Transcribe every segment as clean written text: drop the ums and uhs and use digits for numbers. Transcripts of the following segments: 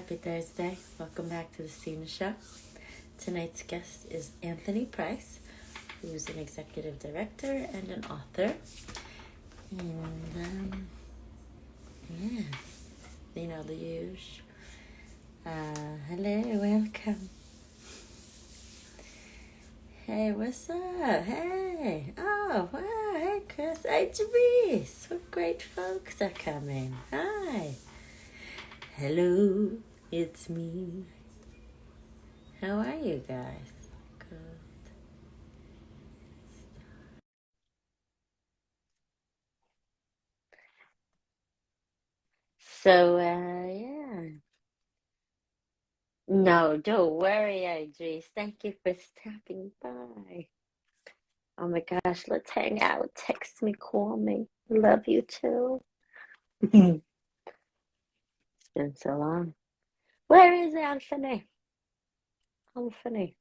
Happy Thursday. Welcome back to the Stina Show. Tonight's guest is Anthony Price, who's an executive director and an author. And, yeah, you know the usual. Hello, welcome. Hey, what's up? Hey. Oh, wow. Hey, Chris. Hey, Javis. What great folks are coming. Hi. Hello, it's me. How are you guys? Good. So, yeah. No, don't worry, Idris. Thank you for stopping by. Oh my gosh, let's hang out. Text me, call me. Love you too. It's been so long. Where is Anthony? Anthony.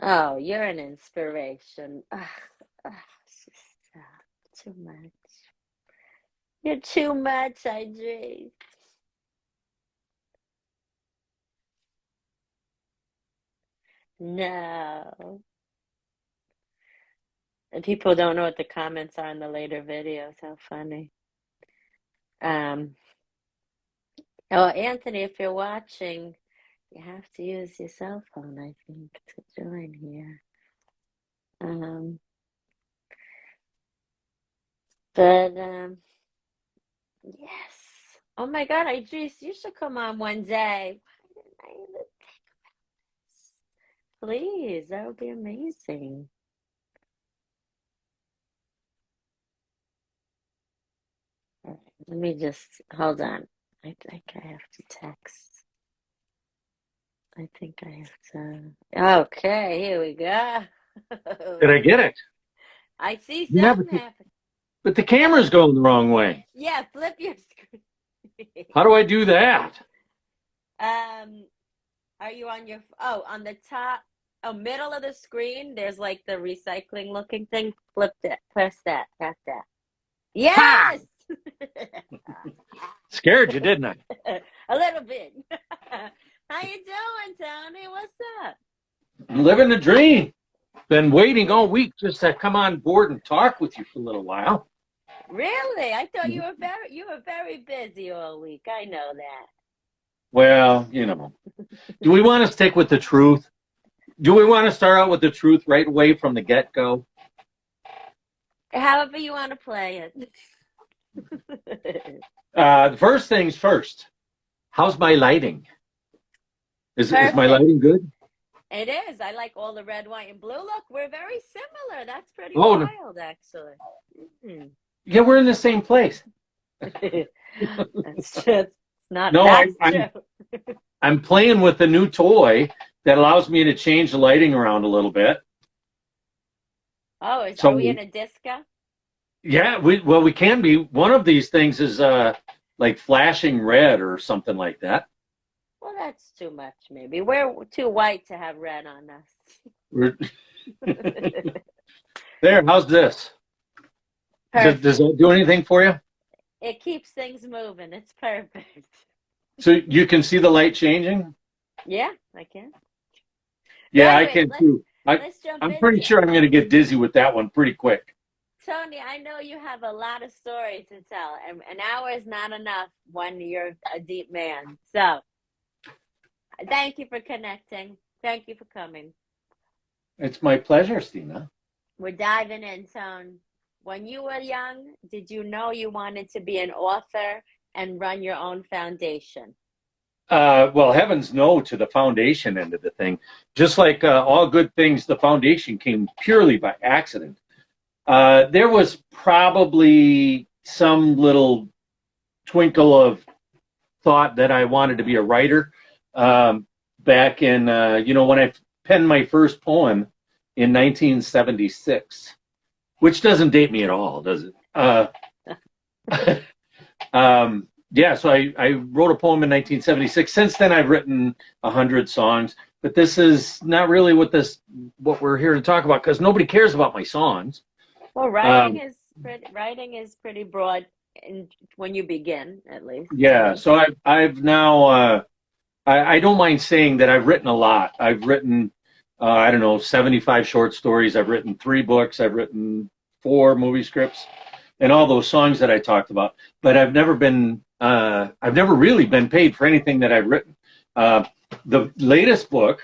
Oh, you're an inspiration. It's just too much. You're too much, Idris. No. And people don't know what the comments are in the later videos. How funny. Um, oh, Anthony, if you're watching, you have to use your cell phone, I think, to join here. But yes. Oh my God, Idris, you should come on one day. Why didn't I even think about this? Please, that would be amazing. All right, let me just hold on. I think I have to text. I think I have to. Okay, here we go. Did I get it? I see Yeah, something happen. but the camera's going the wrong way. Yeah, flip your screen. How do I do that? Are you on your? Oh, on the top, middle of the screen. There's like the recycling looking thing. Flip that. Press that. Tap that. Ha! Yes. Scared you, didn't I? A little bit. How you doing, Tony? What's up? I'm living the dream. Been waiting all week just to come on board and talk with you for a little while. Really? I thought you were very busy all week. I know that. Well, you know, do we want to stick with the truth? Do we want to start out with the truth right away from the get-go? However you want to play it. The first things first. How's my lighting? Is my lighting good? It is. I like all the red, white, and blue. Look, we're very similar. That's pretty Oh, wild, actually. Yeah, we're in the same place. That's just not. No, That's true. I'm playing with a new toy that allows me to change the lighting around a little bit. Oh, are we in a disco? Yeah, we can be. One of these things is like flashing red or something like that. Well, that's too much, maybe. We're too white to have red on us. There, how's this? Does that do anything for you? It keeps things moving. It's perfect. So you can see the light changing? Yeah, I can. Yeah, Anyways, I can too. I'm pretty sure I'm going to get dizzy with that one pretty quick. Tony, I know you have a lot of stories to tell, and an hour is not enough when you're a deep man. So, thank you for connecting. Thank you for coming. It's my pleasure, Stina. We're diving in, Tone. When you were young, did you know you wanted to be an author and run your own foundation? Well, heavens no to the foundation end of the thing. Just like all good things, the foundation came purely by accident. There was probably some little twinkle of thought that I wanted to be a writer back in, when I penned my first poem in 1976, which doesn't date me at all, does it? Yeah, so I wrote a poem in 1976. Since then, I've written 100 songs, but this is not really what we're here to talk about, because nobody cares about my songs. Well, writing is pretty broad. when you begin, at least. Yeah. So I've now, I don't mind saying that I've written a lot. I've written, I don't know, 75 short stories. I've written 3 books. I've written 4 movie scripts and all those songs that I talked about. But I've never really been paid for anything that I've written. The latest book,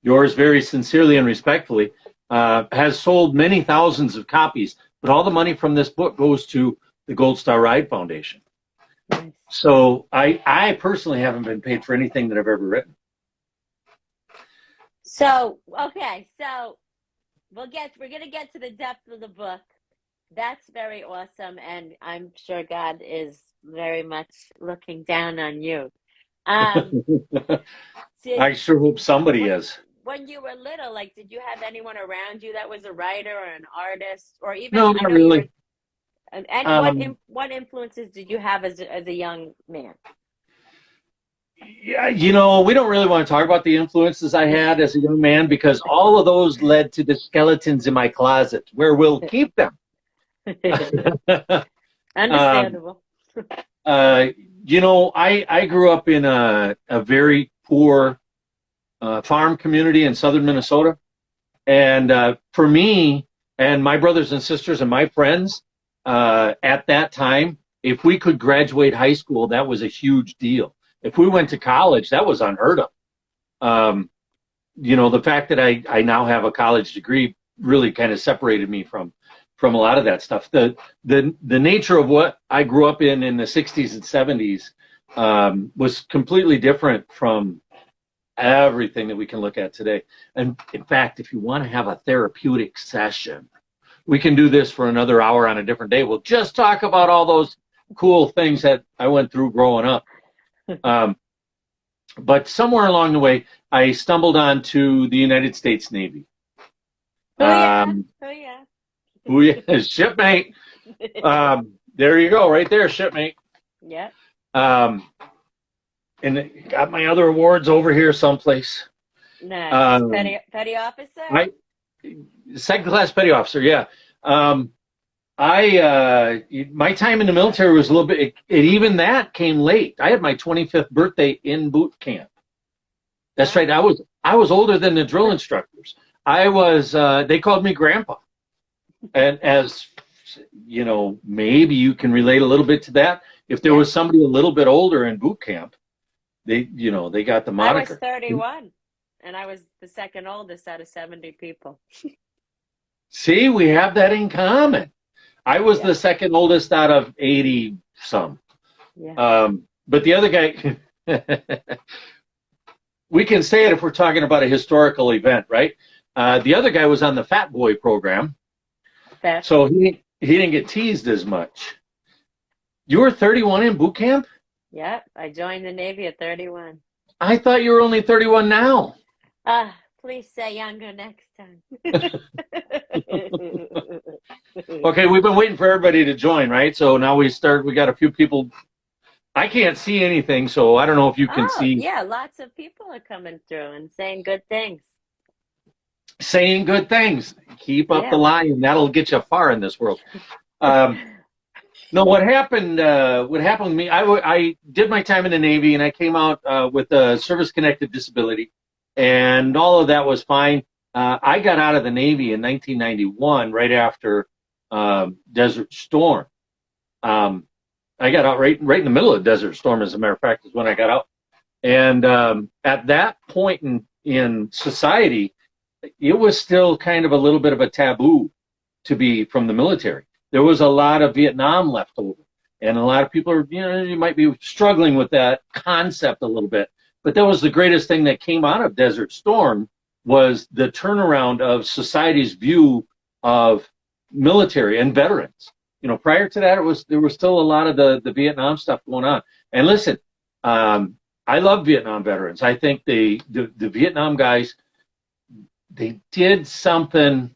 yours very sincerely and respectfully, has sold many thousands of copies, but all the money from this book goes to the Gold Star Ride Foundation. Nice. So I personally haven't been paid for anything that I've ever written. So, okay, so we're gonna get to the depth of the book. That's very awesome, and I'm sure God is very much looking down on you. I sure hope somebody is. When you were little, like, did you have anyone around you that was a writer or an artist, or even No, I not know really. you were. And what influences did you have as a young man? Yeah, we don't really want to talk about the influences I had as a young man because all of those led to the skeletons in my closet where we'll keep them. Understandable. I grew up in a very poor farm community in southern Minnesota. And for me and my brothers and sisters and my friends at that time, if we could graduate high school, that was a huge deal. If we went to college, that was unheard of. The fact that I now have a college degree really kind of separated me from a lot of that stuff. The nature of what I grew up in the 60s and 70s was completely different from everything that we can look at today. And in fact, if you want to have a therapeutic session, we can do this for another hour on a different day. We'll just talk about all those cool things that I went through growing up. But somewhere along the way, I stumbled onto the United States Navy. Oh yeah. Shipmate. There you go, right there, shipmate. Yeah. And got my other awards over here someplace. Nice. Petty officer? Second class petty officer, yeah. My time in the military was a little bit, even that came late. I had my 25th birthday in boot camp. That's right. I was older than the drill instructors. They called me grandpa. And as maybe you can relate a little bit to that. If there was somebody a little bit older in boot camp, they got the moniker. I was 31 and I was the second oldest out of 70 people. See, we have that in common. I was the second oldest out of 80 some. Yeah. But the other guy, we can say it if we're talking about a historical event, right? The other guy was on the Fat Boy program. So he didn't get teased as much. You were 31 in boot camp? Yeah, I joined the Navy at 31. I thought you were only 31 now. Please say younger next time. Okay, we've been waiting for everybody to join, right? So now we got a few people. I can't see anything, so I don't know if you can see. Yeah, lots of people are coming through and saying good things. Saying good things. Keep up the line, and that'll get you far in this world. No, what happened with me, I did my time in the Navy, and I came out with a service-connected disability, and all of that was fine. I got out of the Navy in 1991, right after Desert Storm. I got out right in the middle of Desert Storm, as a matter of fact, is when I got out. And at that point in society, it was still kind of a little bit of a taboo to be from the military. There was a lot of Vietnam left over, and a lot of people are, you might be struggling with that concept a little bit. But that was the greatest thing that came out of Desert Storm, was the turnaround of society's view of military and veterans. Prior to that, there was still a lot of the Vietnam stuff going on. And listen, I love Vietnam veterans. I think the Vietnam guys, they did something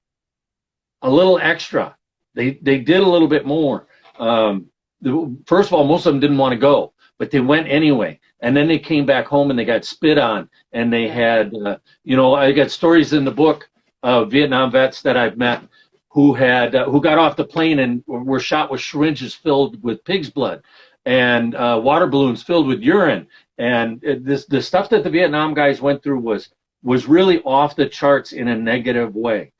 a little extra. They did a little bit more. First of all, most of them didn't want to go, but they went anyway. And then they came back home and they got spit on. And they had, I got stories in the book of Vietnam vets that I've met who got off the plane and were shot with syringes filled with pig's blood and water balloons filled with urine. And the stuff that the Vietnam guys went through was really off the charts in a negative way,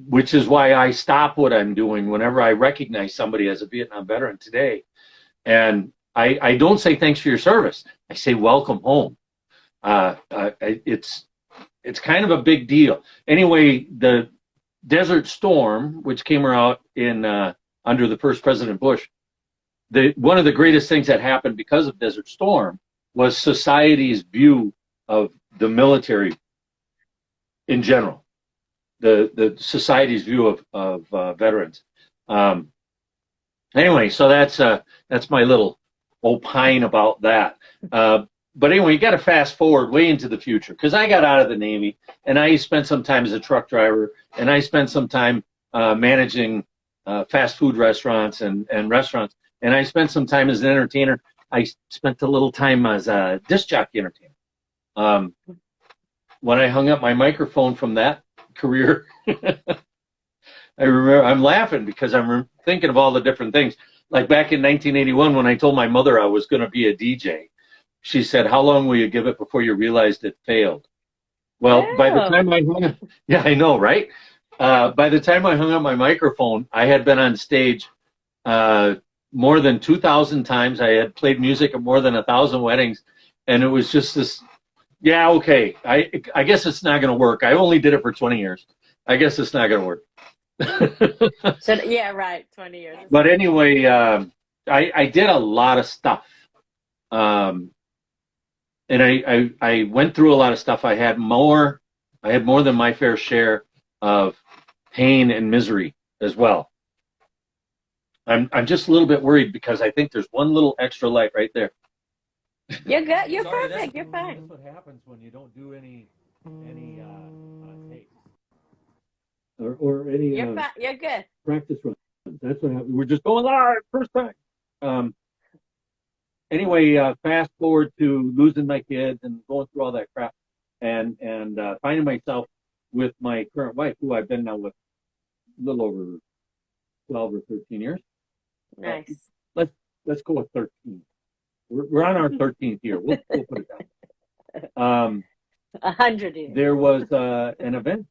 which is why I stop what I'm doing whenever I recognize somebody as a Vietnam veteran today. And I don't say thanks for your service. I say welcome home. It's kind of a big deal. Anyway, the Desert Storm, which came out in under the first President Bush, one of the greatest things that happened because of Desert Storm was society's view of the military in general, the society's view of veterans. Anyway, so that's my little opine about that. But anyway, you got to fast forward way into the future, because I got out of the Navy and I spent some time as a truck driver, and I spent some time managing fast food restaurants and restaurants, and I spent some time as an entertainer. I spent a little time as a disc jockey entertainer. When I hung up my microphone from that career, I remember, I'm laughing because I'm thinking of all the different things. Like back in 1981, when I told my mother I was going to be a DJ, she said, "How long will you give it before you realized it failed?" Well, by the time I hung up, yeah, I know, right? By the time I hung up my microphone, I had been on stage more than 2,000 times. I had played music at more than 1,000 weddings, and it was just this. Yeah, okay. I guess it's not going to work. I only did it for 20 years. I guess it's not going to work. So yeah, right. 20 years. But anyway, I did a lot of stuff, and I went through a lot of stuff. I had more than my fair share of pain and misery as well. I'm just a little bit worried because I think there's one little extra light right there. You're good. You're perfect. You're fine. That's what happens when you don't do any takes or any. You're fine. You're good. Practice runs. That's what happened. We're just going live first time. Anyway, fast forward to losing my kids and going through all that crap, and finding myself with my current wife, who I've been now with a little over 12 or 13 years. Nice. Let's go with 13. We're on our 13th year. We'll put it down. 100 years. There was an event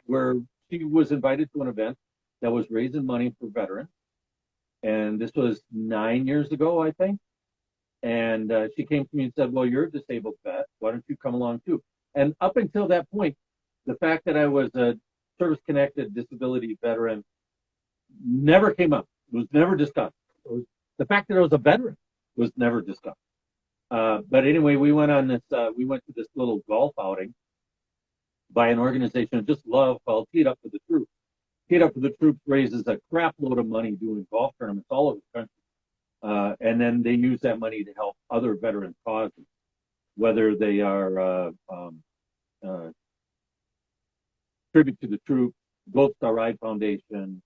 where she was invited to an event that was raising money for veterans, and this was 9 years ago, I think. And she came to me and said, "Well, you're a disabled vet. Why don't you come along too?" And up until that point, the fact that I was a service-connected disability veteran never came up. It was never discussed. The fact that I was a veteran was never discussed. But anyway, we went on this. We went to this little golf outing by an organization I just love called Teed Up for the Troops. Teed Up for the Troops raises a crap load of money doing golf tournaments all over the country. And then they use that money to help other veteran causes, whether they are Tribute to the Troops, Gold Star Ride Foundation,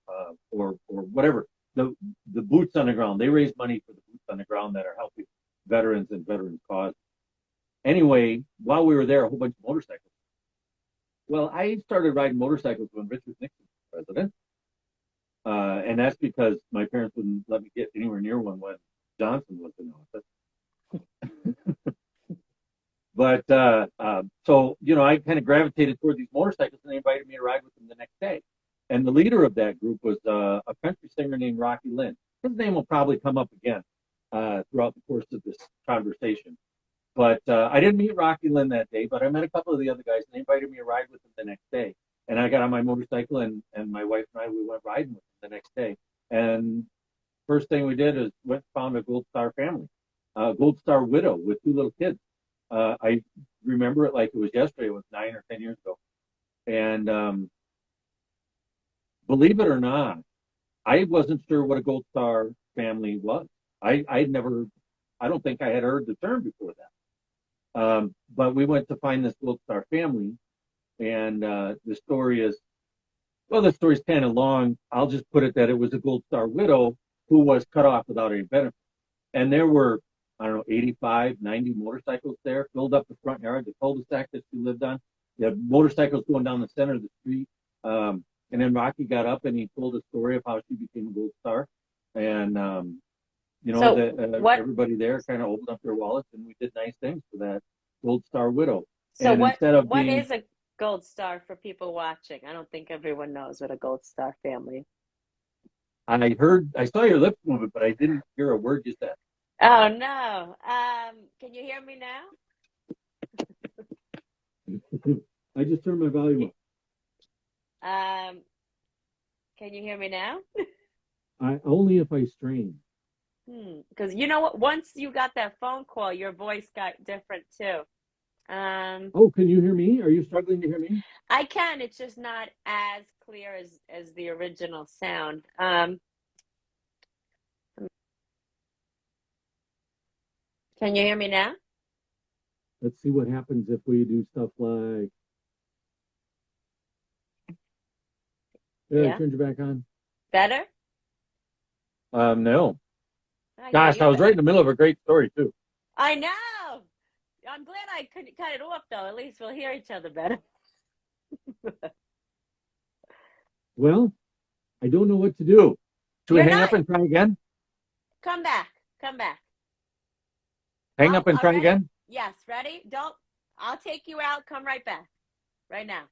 or whatever. The boots on the ground. They raise money for the boots on the ground that are helping veterans and veteran causes. Anyway, while we were there, a whole bunch of motorcycles. Well, I started riding motorcycles when Richard Nixon was president. And that's because my parents wouldn't let me get anywhere near one when Johnson was in office. But so, I kind of gravitated toward these motorcycles, and they invited me to ride with them the next day. And the leader of that group was a country singer named Rocky Lynn. His name will probably come up again throughout the course of this conversation. But I didn't meet Rocky Lynn that day, but I met a couple of the other guys, and they invited me to ride with them the next day. And I got on my motorcycle, and my wife and I, we went riding with them the next day. And first thing we did is went and found a Gold Star family, a Gold Star widow with 2 little kids. I remember it like it was yesterday. It was 9 or 10 years ago. And believe it or not, I wasn't sure what a Gold Star family was. I don't think I had heard the term before that. But we went to find this Gold Star family, and the story's kind of long. I'll just put it that it was a Gold Star widow who was cut off without any benefit. And there were, 85, 90 motorcycles there, filled up the front yard, the cul-de-sac that she lived on. You had motorcycles going down the center of the street. And then Rocky got up and he told a story of how she became a gold star. And, So everybody there kind of opened up their wallets and we did nice things for that gold star widow. so And instead of what being, is a gold star for people watching? I don't think everyone knows what a gold star family is. I saw your lips moving, but I didn't hear a word you said. Oh no. Can you hear me now? I just turned my volume up. Can you hear me now? Only if I strain. Because you know what? Once you got that phone call, your voice got different too. Oh, can you hear me? Are you struggling to hear me? I can. It's just not as clear as the original sound. Can you hear me now? Let's see what happens if we do stuff like. Yeah. Turned you back on. Better? No. I hear Gosh, you I was better. right in the middle of a great story too. I know. I'm glad I couldn't cut it off though. At least we'll hear each other better. Well, I don't know what to do. Should we You're hang not. up and try again? Come back. Come back. Hang up and try Ready? again? Yes. Ready? Don't. I'll take you out. Come right back. Right now.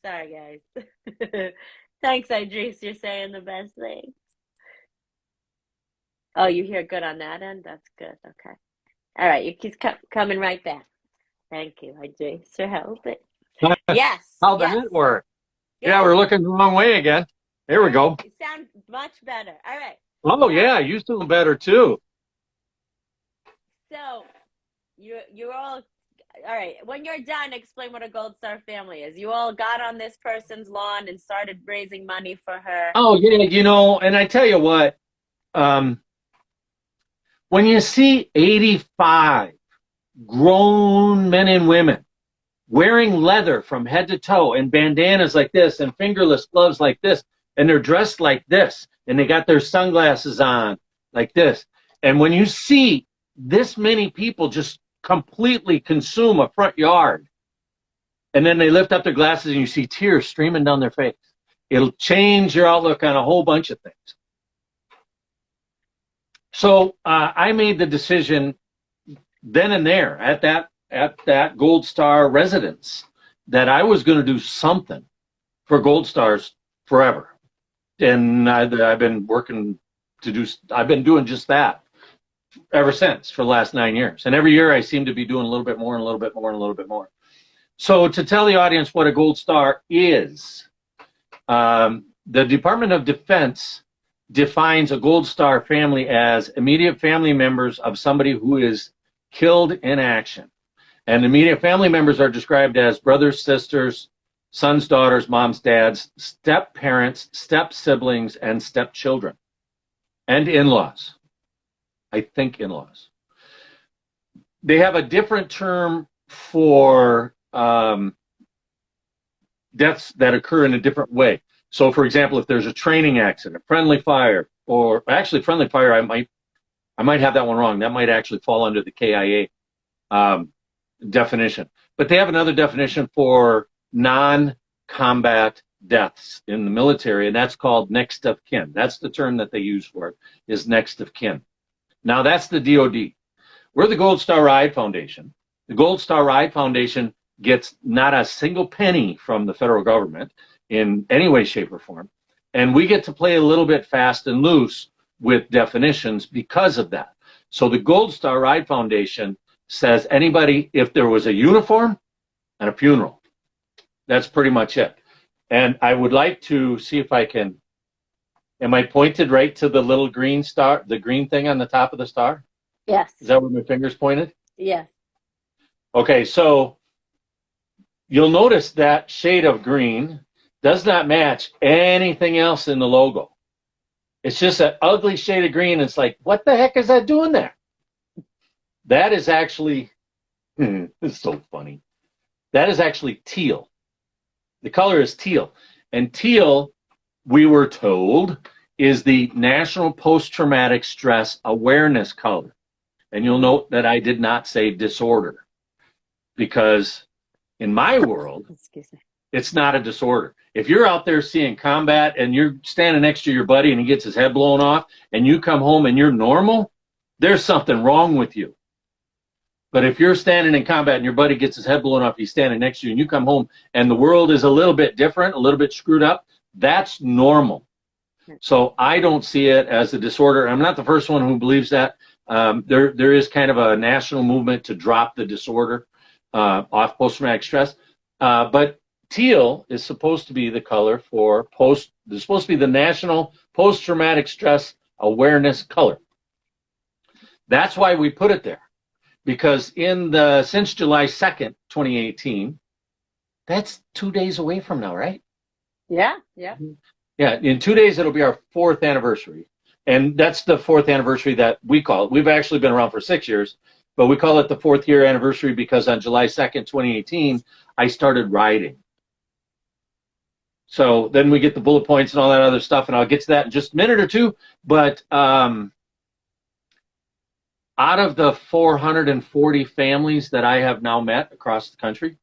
Sorry, guys. Thanks, Idris. You're saying the best things. Oh, you hear good on that end? That's good. Okay. All right. You keep coming right back. Thank you, Idris, for helping. Yes. How'd Yes. that work? Good. Yeah, we're looking the wrong way again. There we go. You sound much better. All right. Oh, yeah, you sound better too. So you're all right. When you're done, explain what a Gold Star family is. You all got on this person's lawn and started raising money for her. Oh, yeah, and I tell you what, when you see 85 grown men and women wearing leather from head to toe and bandanas like this and fingerless gloves like this, and they're dressed like this, and they got their sunglasses on like this. And when you see this many people just completely consume a front yard, and then they lift up their glasses and you see tears streaming down their face, it'll change your outlook on a whole bunch of things. So I made the decision then and there at that Gold Star residence that I was going to do something for Gold Stars forever. And I've been doing just that ever since for the last 9 years. And every year I seem to be doing a little bit more and a little bit more and a little bit more. So to tell the audience what a Gold Star is, the Department of Defense defines a Gold Star family as immediate family members of somebody who is killed in action. And immediate family members are described as brothers, sisters, sons, daughters, moms, dads, step parents, step siblings, and step children, and in-laws. I think in-laws. They have a different term for deaths that occur in a different way. So, for example, if there's a training accident, friendly fire, or actually friendly fire, I might have that one wrong. That might actually fall under the KIA definition. But they have another definition for non-combat deaths in the military, and that's called next of kin. That's the term that they use for it, is next of kin. Now, that's the DOD. We're the Gold Star Ride Foundation. The Gold Star Ride Foundation gets not a single penny from the federal government in any way, shape, or form. And we get to play a little bit fast and loose with definitions because of that. So the Gold Star Ride Foundation says anybody, if there was a uniform and a funeral, that's pretty much it. And I would like to see if I can, am I pointed right to the little green star, the green thing on the top of the star? Yes. Is that where my finger's pointed? Yes. Okay, so you'll notice that shade of green does not match anything else in the logo. It's just an ugly shade of green. It's like, what the heck is that doing there? That is actually, it's so funny. That is actually teal. The color is teal. And teal, we were told, is the National Post-Traumatic Stress Awareness color. And you'll note that I did not say disorder. Because in my world, It's not a disorder. If you're out there seeing combat and you're standing next to your buddy and he gets his head blown off and you come home and you're normal, there's something wrong with you. But if you're standing in combat and your buddy gets his head blown off, he's standing next to you, and you come home and the world is a little bit different, a little bit screwed up, that's normal. So I don't see it as a disorder. I'm not the first one who believes that. There is kind of a national movement to drop the disorder off post-traumatic stress. But teal is supposed to be the color for it's supposed to be the National Post-Traumatic Stress Awareness color. That's why we put it there. Because since July 2nd, 2018, that's 2 days away from now, right? Yeah, yeah. Yeah, in 2 days, it'll be our 4th anniversary. And that's the 4th anniversary that we call it. We've actually been around for 6 years, but we call it the 4th year anniversary because on July 2nd, 2018, I started riding. So then we get the bullet points and all that other stuff, and I'll get to that in just a minute or two. But out of the 440 families that I have now met across the country,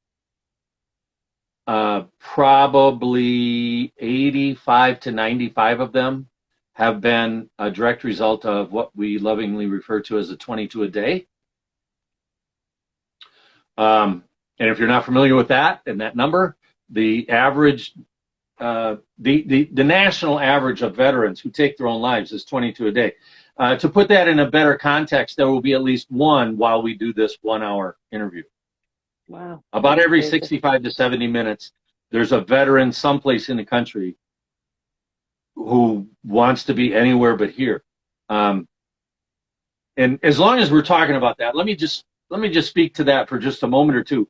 probably 85 to 95 of them have been a direct result of what we lovingly refer to as a 22 a day. And if you're not familiar with that and that number, the average, the national average of veterans who take their own lives is 22 a day. To put that in a better context, there will be at least one while we do this 1 hour interview. Wow. About every 65 to 70 minutes, there's a veteran someplace in the country who wants to be anywhere but here. And as long as we're talking about that, let me just speak to that for just a moment or two,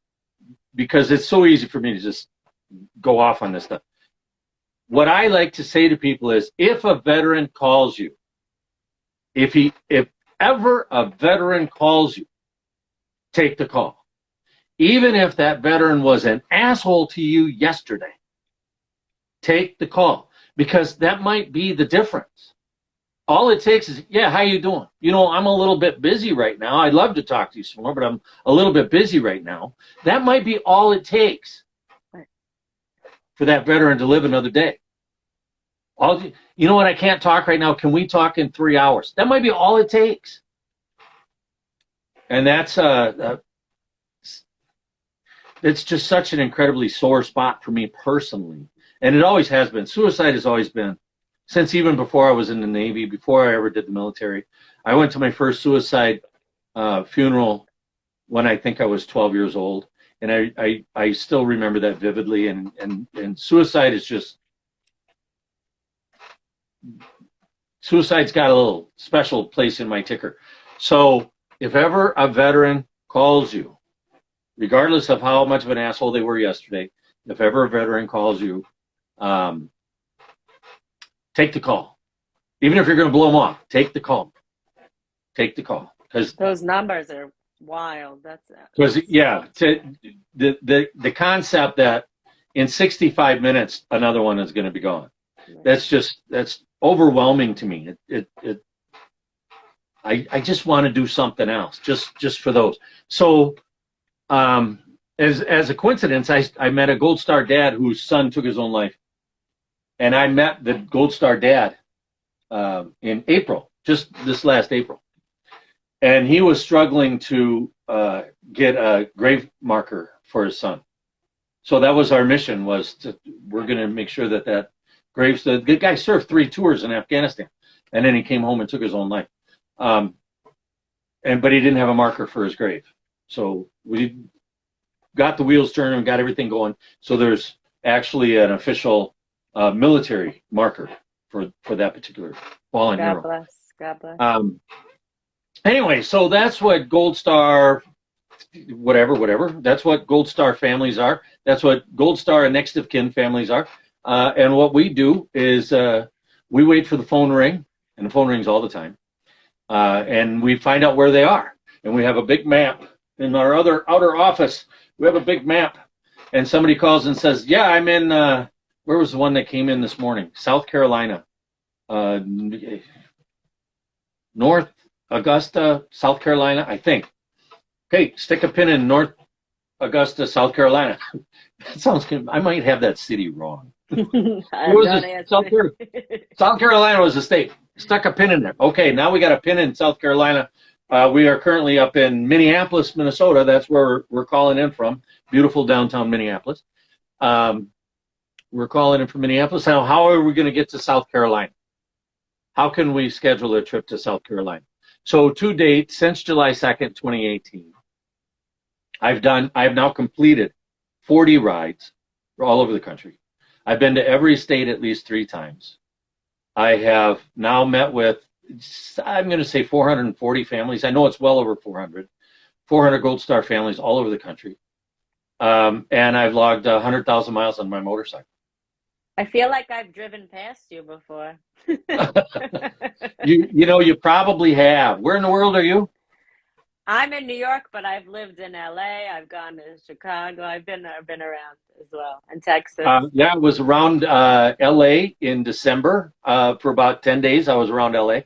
because it's so easy for me to just go off on this stuff. What I like to say to people is, if a veteran calls you, if ever a veteran calls you, take the call. Even if that veteran was an asshole to you yesterday, take the call, because that might be the difference. All it takes is, yeah, how you doing? You know, I'm a little bit busy right now. I'd love to talk to you some more, but I'm a little bit busy right now. That might be all it takes for that veteran to live another day. You know what, I can't talk right now. Can we talk in 3 hours? That might be all it takes. And it's just such an incredibly sore spot for me personally. And it always has been. Suicide has always been. Since even before I was in the Navy, before I ever did the military. I went to my first suicide funeral when I think I was 12 years old. And I still remember that vividly. And suicide is just, suicide's got a little special place in my ticker. So if ever a veteran calls you, regardless of how much of an asshole they were yesterday, if ever a veteran calls you, take the call. Even if you're going to blow them off, take the call. Take the call. Because those numbers are wild. The concept that in 65 minutes another one is going to be gone. Right. That's overwhelming to me. I just want to do something else just for those. So as a coincidence, I met a Gold Star dad whose son took his own life. And I met the Gold Star dad in April, just this last April. And he was struggling to get a grave marker for his son. So that was our mission, we're going to make sure that grave, the guy served 3 tours in Afghanistan. And then he came home and took his own life. But he didn't have a marker for his grave. So we got the wheels turning and got everything going. So there's actually an official military marker for that particular fallen hero. God bless. Anyway, so that's what Gold Star, whatever. That's what Gold Star families are. That's what Gold Star and next of kin families are. And what we do is we wait for the phone ring, and the phone rings all the time. And we find out where they are. And we have a big map in our outer office. We have a big map. And somebody calls and says, yeah, I'm in, where was the one that came in this morning? South Carolina. North Augusta, South Carolina, I think. Okay, stick a pin in North Augusta, South Carolina. That sounds good. I might have that city wrong. Don't South, ask me. South Carolina was a state. Stuck a pin in there. Okay, now we got a pin in South Carolina. We are currently up in Minneapolis, Minnesota. That's where we're calling in from. Beautiful downtown Minneapolis. We're calling in from Minneapolis. Now, how are we going to get to South Carolina? How can we schedule a trip to South Carolina? So to date, since July 2nd, 2018, I've now completed 40 rides all over the country. I've been to every state at least 3 times. I have now met with, I'm going to say 440 families. I know it's well over 400 Gold Star families all over the country. And I've logged 100,000 miles on my motorcycle. I feel like I've driven past you before. You probably have. Where in the world are you? I'm in New York, but I've lived in LA. I've gone to Chicago. I've been around as well, and Texas. Yeah, I was around LA in December for about 10 days. I was around LA.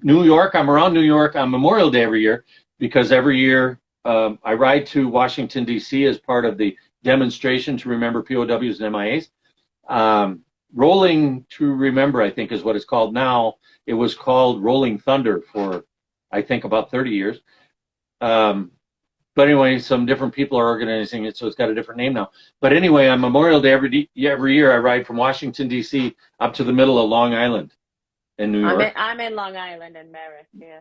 New York, I'm around New York on Memorial Day every year because every year I ride to Washington, D.C. as part of the demonstration to remember POWs and MIAs. Rolling to Remember, I think, is what it's called now. It was called Rolling Thunder for, I think, about 30 years. But anyway, some different people are organizing it, so it's got a different name now. But anyway, on Memorial Day every year, I ride from Washington, D.C. up to the middle of Long Island in New York. I'm in Long Island and Merritt, yeah.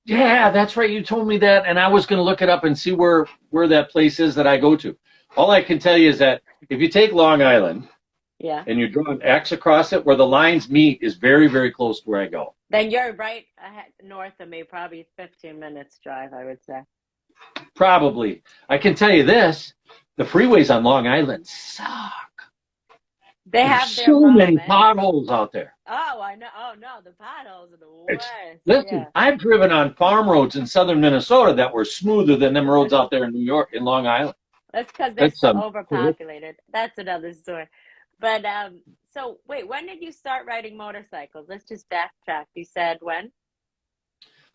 Yeah, that's right. You told me that, and I was going to look it up and see where that place is that I go to. All I can tell you is that if you take Long Island, yeah, and you draw an X across it, where the lines meet is very, very close to where I go. Then you're right north of me, probably 15 minutes drive, I would say. Probably. I can tell you this, the freeways on Long Island suck. They have so many potholes out there. Oh, I know. Oh, no, the potholes are the worst. Listen, yeah. I've driven on farm roads in southern Minnesota that were smoother than them roads out there in New York, in Long Island. That's because they're so overpopulated. That's another story. But, so, wait, when did you start riding motorcycles? Let's just backtrack. You said when?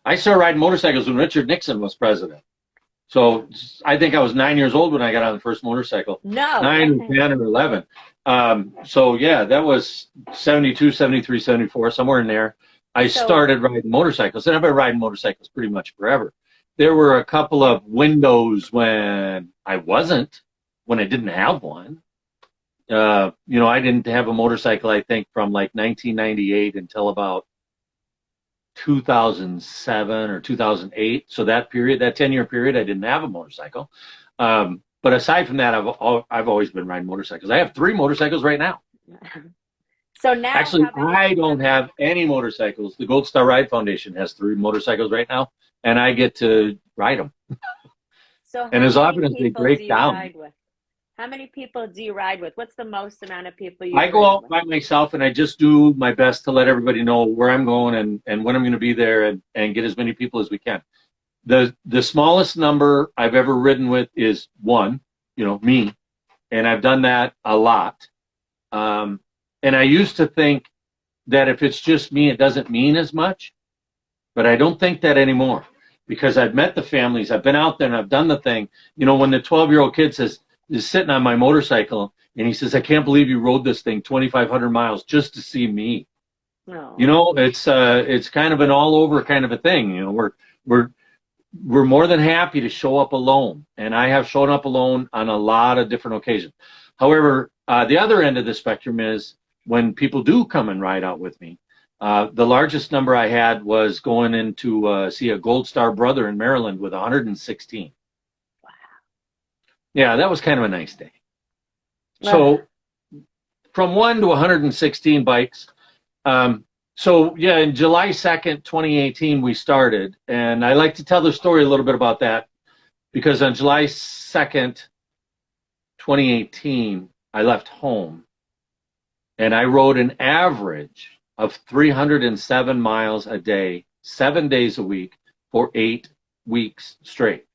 I started riding motorcycles when Richard Nixon was president. So I think I was 9 years old when I got on the first motorcycle. No. 9, 10, or 11. So, yeah, that was 72, 73, 74, somewhere in there. I started riding motorcycles. And I've been riding motorcycles pretty much forever. There were a couple of windows when I didn't have one. I didn't have a motorcycle, I think, from like 1998 until about 2007 or 2008. So that period, that 10-year period, I didn't have a motorcycle. But aside from that, I've always been riding motorcycles. I have 3 motorcycles right now. So now, actually, I don't have any motorcycles. The Gold Star Ride Foundation has 3 motorcycles right now, and I get to ride them. So and as often as they break down. How many people do you ride with? What's the most amount of people you I go out by myself, and I just do my best to let everybody know where I'm going and when I'm going to be there and get as many people as we can. The smallest number I've ever ridden with is 1, me, and I've done that a lot. And I used to think that if it's just me, it doesn't mean as much, but I don't think that anymore because I've met the families, I've been out there and I've done the thing. When the 12-year-old kid is sitting on my motorcycle and he says, "I can't believe you rode this thing 2,500 miles just to see me." No. It's kind of an all over kind of a thing. We're more than happy to show up alone, and I have shown up alone on a lot of different occasions. However, the other end of the spectrum is when people do come and ride out with me. The largest number I had was going in to see a Gold Star brother in Maryland with 116. Yeah, that was kind of a nice day. Wow. So from 1 to 116 bikes. In July 2nd, 2018, we started. And I like to tell the story a little bit about that because on July 2nd, 2018, I left home and I rode an average of 307 miles a day, 7 days a week for 8 weeks straight.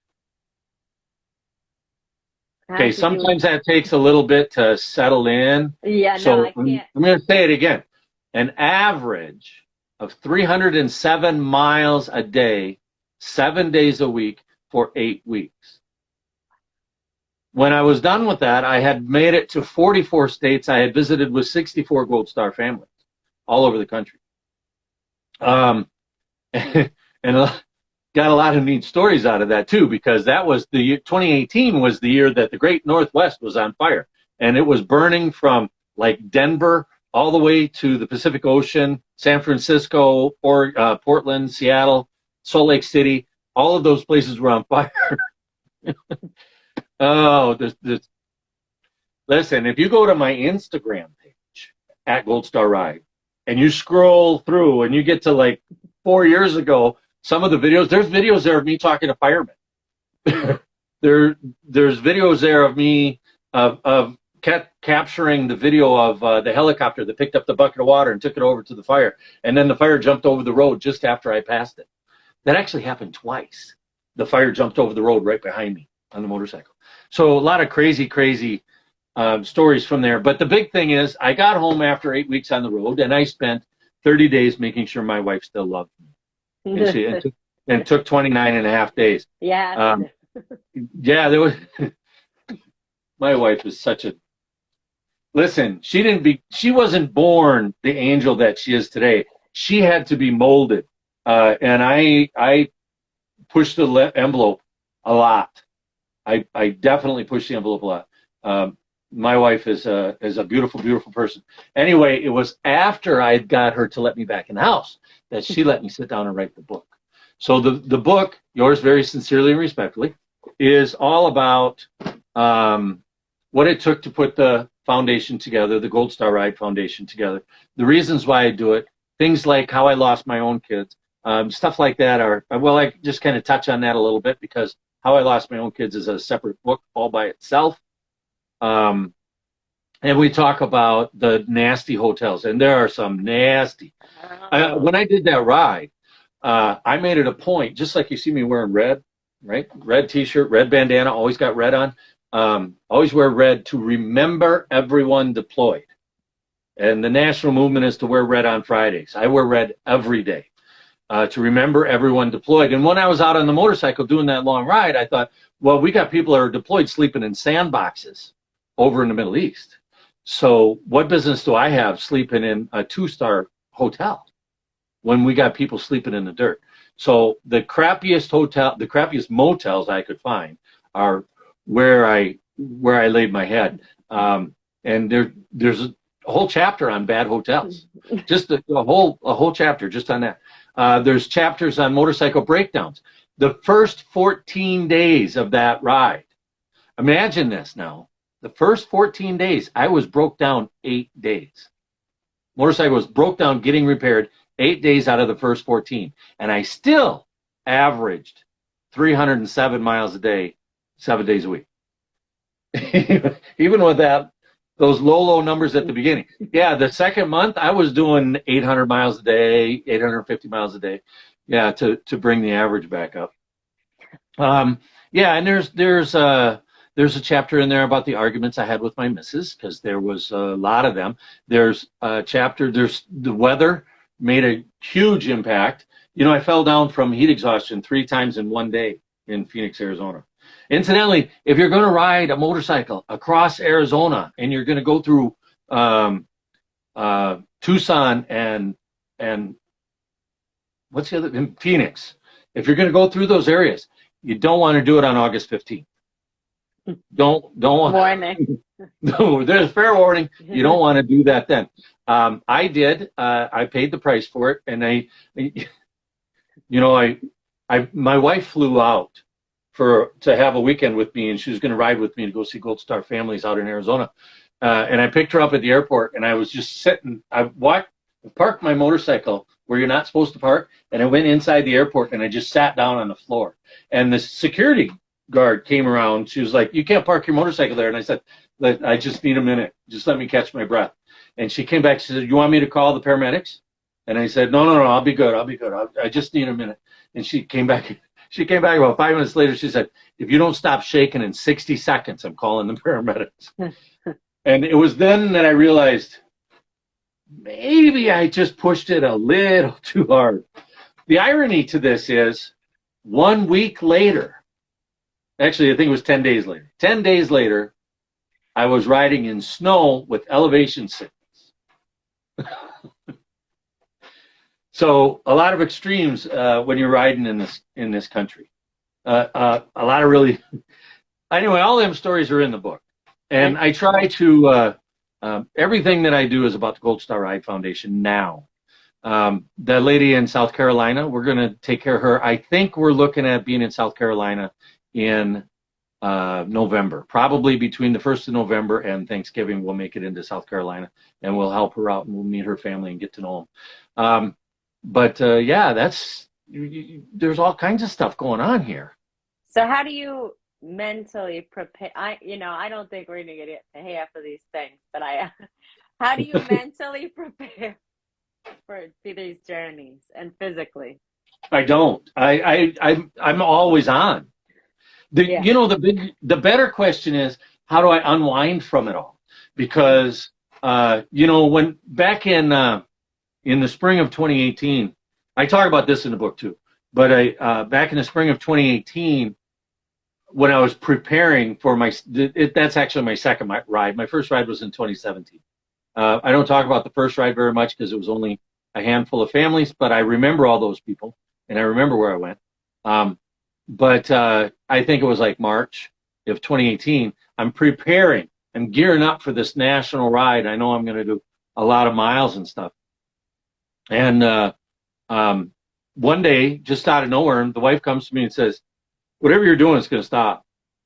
Okay, sometimes that takes a little bit to settle in. Yeah, so no, I can't. I'm going to say it again. An average of 307 miles a day, 7 days a week for 8 weeks. when I was done with that, I had made it to 44 states. I had visited with 64 Gold Star families all over the country. And got a lot of neat stories out of that too, because that was the year, 2018 was the year that the Great Northwest was on fire, and it was burning from like Denver all the way to the Pacific Ocean, San Francisco, or Portland, Seattle, Salt Lake City. All of those places were on fire. Oh, listen, if you go to my Instagram page at Gold Star Ride and you scroll through and you get to like 4 years ago, some of the videos, there's videos there of me talking to firemen. There's videos there of me of capturing the video of the helicopter that picked up the bucket of water and took it over to the fire. And then the fire jumped over the road just after I passed it. That actually happened twice. The fire jumped over the road right behind me on the motorcycle. So a lot of crazy stories from there. But the big thing is I got home after 8 weeks on the road, and I spent 30 days making sure my wife still loved me. And it took 29 and a half days. Yeah. Yeah, there was. My wife is such a. Listen, she wasn't born the angel that she is today. She had to be molded. And I pushed the envelope a lot. I definitely pushed the envelope a lot. My wife is a beautiful, beautiful person. Anyway, it was after I got her to let me back in the house that she let me sit down and write the book. So the book, Yours Very Sincerely and Respectfully, is all about what it took to put the foundation together, the Gold Star Ride Foundation together, the reasons why I do it, things like how I lost my own kids, stuff like that. I just kind of touch on that a little bit because How I Lost My Own Kids is a separate book all by itself. And we talk about the nasty hotels, and there are some nasty. When I did that ride, I made it a point, just like you see me wearing red, right? Red T-shirt, red bandana, always got red on. Always wear red to remember everyone deployed. And the national movement is to wear red on Fridays. I wear red every day to remember everyone deployed. And when I was out on the motorcycle doing that long ride, I thought, well, we got people that are deployed sleeping in sandboxes over in the Middle East. So what business do I have sleeping in a 2-star hotel when we got people sleeping in the dirt? So the crappiest motels I could find are where I laid my head. And there's a whole chapter on bad hotels, just a whole chapter just on that. There's chapters on motorcycle breakdowns. The first 14 days of that ride, imagine this now. The first 14 days, I was broke down 8 days. Motorcycle was broke down, getting repaired 8 days out of the first 14. And I still averaged 307 miles a day, 7 days a week. Even with those low numbers at the beginning. Yeah, the second month, I was doing 800 miles a day, 850 miles a day. Yeah, to bring the average back up. Yeah, and there's a chapter in there about the arguments I had with my missus, because there was a lot of them. There's a chapter, there's the weather made a huge impact. You know, I fell down from heat exhaustion 3 times in one day in Phoenix, Arizona. Incidentally, if you're going to ride a motorcycle across Arizona and you're going to go through Tucson and what's the other, in Phoenix, if you're going to go through those areas, you don't want to do it on August 15th. Don't want. Warning. No, there's fair warning. You don't want to do that then. I did. I paid the price for it, and my wife flew out to have a weekend with me, and she was going to ride with me to go see Gold Star families out in Arizona. And I picked her up at the airport, and I was just sitting. I parked my motorcycle where you're not supposed to park, and I went inside the airport, and I just sat down on the floor. And the security guard came around. She was like, "You can't park your motorcycle there." And I said, "I just need a minute. Just let me catch my breath." And she came back. She said, "You want me to call the paramedics?" And I said, No, I'll be good. I just need a minute." And she came back. She came back about 5 minutes later. She said, "If you don't stop shaking in 60 seconds, I'm calling the paramedics." And it was then that I realized maybe I just pushed it a little too hard. The irony to this is 1 week later, Actually, I think it was 10 days later. 10 days later, I was riding in snow with elevation sickness. So a lot of extremes when you're riding in this country. A lot of really. Anyway, all them stories are in the book, and I try to. Everything that I do is about the Gold Star Ride Foundation now. The lady in South Carolina, we're going to take care of her. I think we're looking at being in South Carolina in November, probably between the 1st of November and Thanksgiving. We'll make it into South Carolina, and we'll help her out, and we'll meet her family and get to know them. But yeah, there's all kinds of stuff going on here. So how do you mentally prepare? I don't think we're gonna get to half of these things, but how do you mentally prepare for these journeys and physically? I don't. I'm always on. The better question is, how do I unwind from it all? Because when back in the spring of 2018, I talk about this in the book too. But back in the spring of 2018, when I was preparing for that's actually my second ride. My first ride was in 2017. I don't talk about the first ride very much because it was only a handful of families, but I remember all those people and I remember where I went. But I think it was like March of 2018. I'm preparing. I'm gearing up for this national ride. I know I'm going to do a lot of miles and stuff. And one day, just out of nowhere, the wife comes to me and says, "Whatever you're doing is going to stop."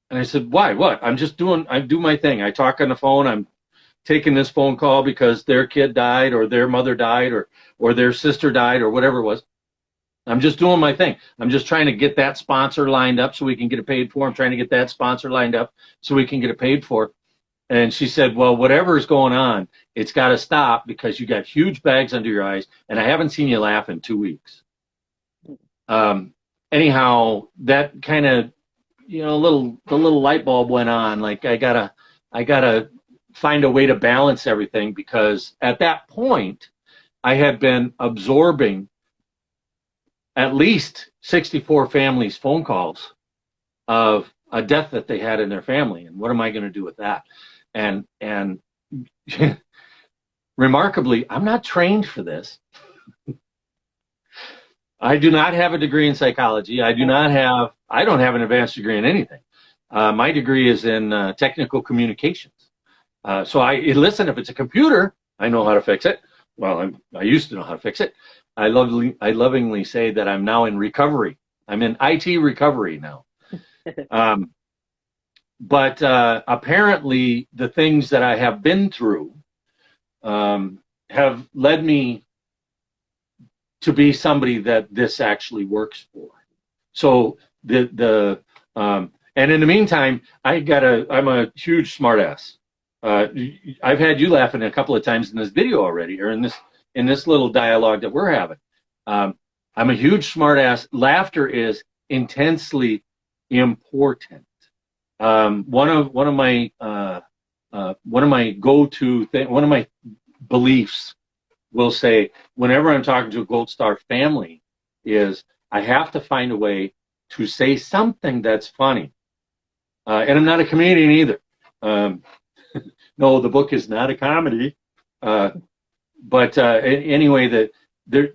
And I said, "Why? What?" I do my thing. I talk on the phone. I'm taking this phone call because their kid died or their mother died or their sister died or whatever it was. I'm just doing my thing. I'm just trying to get that sponsor lined up so we can get it paid for. I'm trying to get that sponsor lined up so we can get it paid for. And she said, "Well, whatever is going on, it's got to stop because you got huge bags under your eyes, and I haven't seen you laugh in 2 weeks." Anyhow, that kind of, the little light bulb went on. Like I gotta find a way to balance everything, because at that point, I had been absorbing at least 64 families' phone calls of a death that they had in their family, and what am I going to do with that? And remarkably, I'm not trained for this. I do not have a degree in psychology. I don't have an advanced degree in anything. My degree is in technical communications. So listen, if it's a computer, I know how to fix it. Well, I used to know how to fix it. I lovingly say that I'm now in recovery. I'm in IT recovery now. But apparently the things that I have been through have led me to be somebody that this actually works for. So and in the meantime, I'm a huge smartass. I've had you laughing a couple of times in this video already, or in this little dialogue that we're having. I'm a huge smartass. Laughter is intensely important. One of my beliefs will say, whenever I'm talking to a Gold Star family, is I have to find a way to say something that's funny. And I'm not a comedian either. No, the book is not a comedy. But anyway,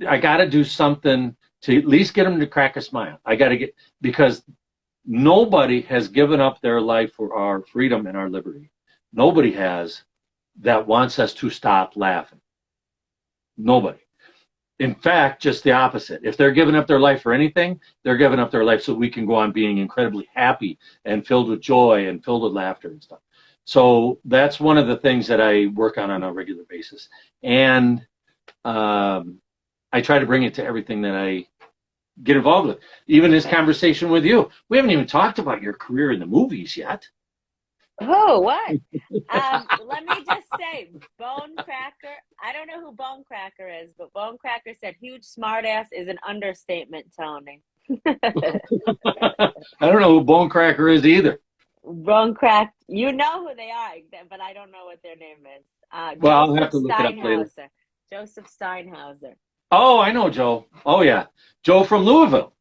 I got to do something to at least get them to crack a smile. Because nobody has given up their life for our freedom and our liberty. Nobody has that wants us to stop laughing. Nobody. In fact, just the opposite. If they're giving up their life for anything, they're giving up their life so we can go on being incredibly happy and filled with joy and filled with laughter and stuff. So that's one of the things that I work on a regular basis. And I try to bring it to everything that I get involved with. Even this conversation with you. We haven't even talked about your career in the movies yet. Oh, what? Let me just say, Bone Cracker, I don't know who Bone Cracker is, but Bone Cracker said huge smartass is an understatement, Tony. I don't know who Bone Cracker is either. Bone Crack, you know who they are, but I don't know what their name is. Well, I'll have to look it up later. Joseph Steinhauser. Oh, I know Joe. Oh, yeah. Joe from Louisville.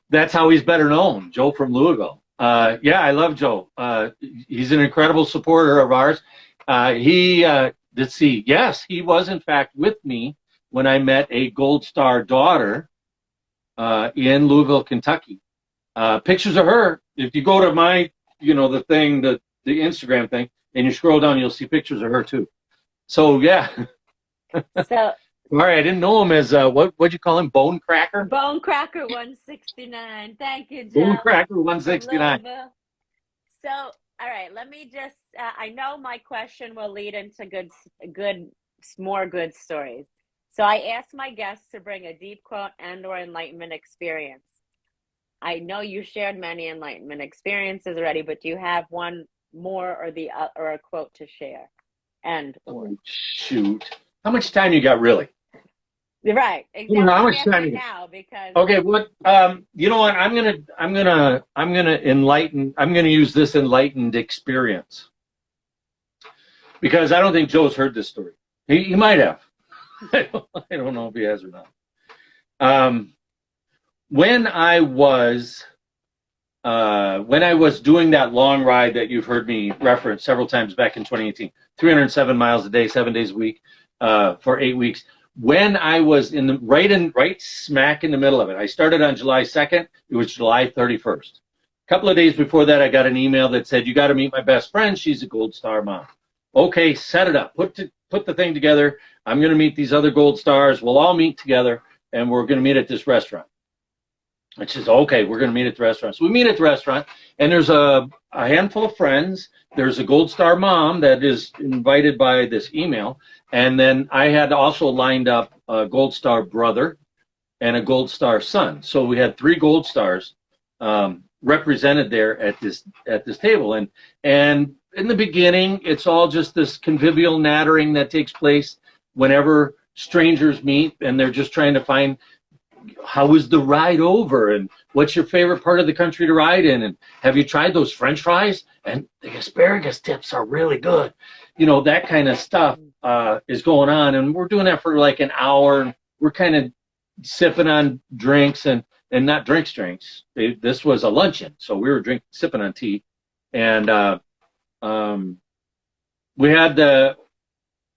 That's how he's better known, Joe from Louisville. Yeah, I love Joe. He's an incredible supporter of ours. Let's see. Yes, he was in fact with me when I met a Gold Star daughter in Louisville, Kentucky. Pictures of her. If you go to my, the thing, the Instagram thing, and you scroll down, you'll see pictures of her too. So yeah. So Sorry, I didn't know him as what'd you call him? Bone Cracker? Bone Cracker 169. Thank you, Bone Joe, Cracker from 169. Louisville. So, all right, let me just, I know my question will lead into more good stories. So I asked my guests to bring a deep quote and or enlightenment experience. I know you shared many enlightenment experiences already, but do you have one more or a quote to share? Oh, shoot. How much time you got really? Right. That's How what I'm much time asking you got? now because Okay, what you know what? I'm gonna use this enlightened experience because I don't think Joe's heard this story. He might have. I don't know if he has or not. When I was doing that long ride that you've heard me reference several times back in 2018, 307 miles a day, 7 days a week, for 8 weeks. When I was right smack in the middle of it, I started on July 2nd. It was July 31st. A couple of days before that, I got an email that said, "You got to meet my best friend. She's a Gold Star mom." Okay, set it up. Put the thing together. I'm going to meet these other Gold Stars. We'll all meet together, and we're going to meet at this restaurant. And she says, "Okay, we're going to meet at the restaurant." So we meet at the restaurant, and there's a handful of friends. There's a Gold Star mom that is invited by this email. And then I had also lined up a Gold Star brother and a Gold Star son. So we had 3 Gold Stars represented there at this table. And in the beginning, it's all just this convivial nattering that takes place whenever strangers meet, and they're just trying to find, how was the ride over, and what's your favorite part of the country to ride in, and have you tried those French fries, and the asparagus tips are really good, that kind of stuff is going on. And we're doing that for like an hour, and we're kind of sipping on drinks and not drinks. This was a luncheon, so we were sipping on tea, and we had the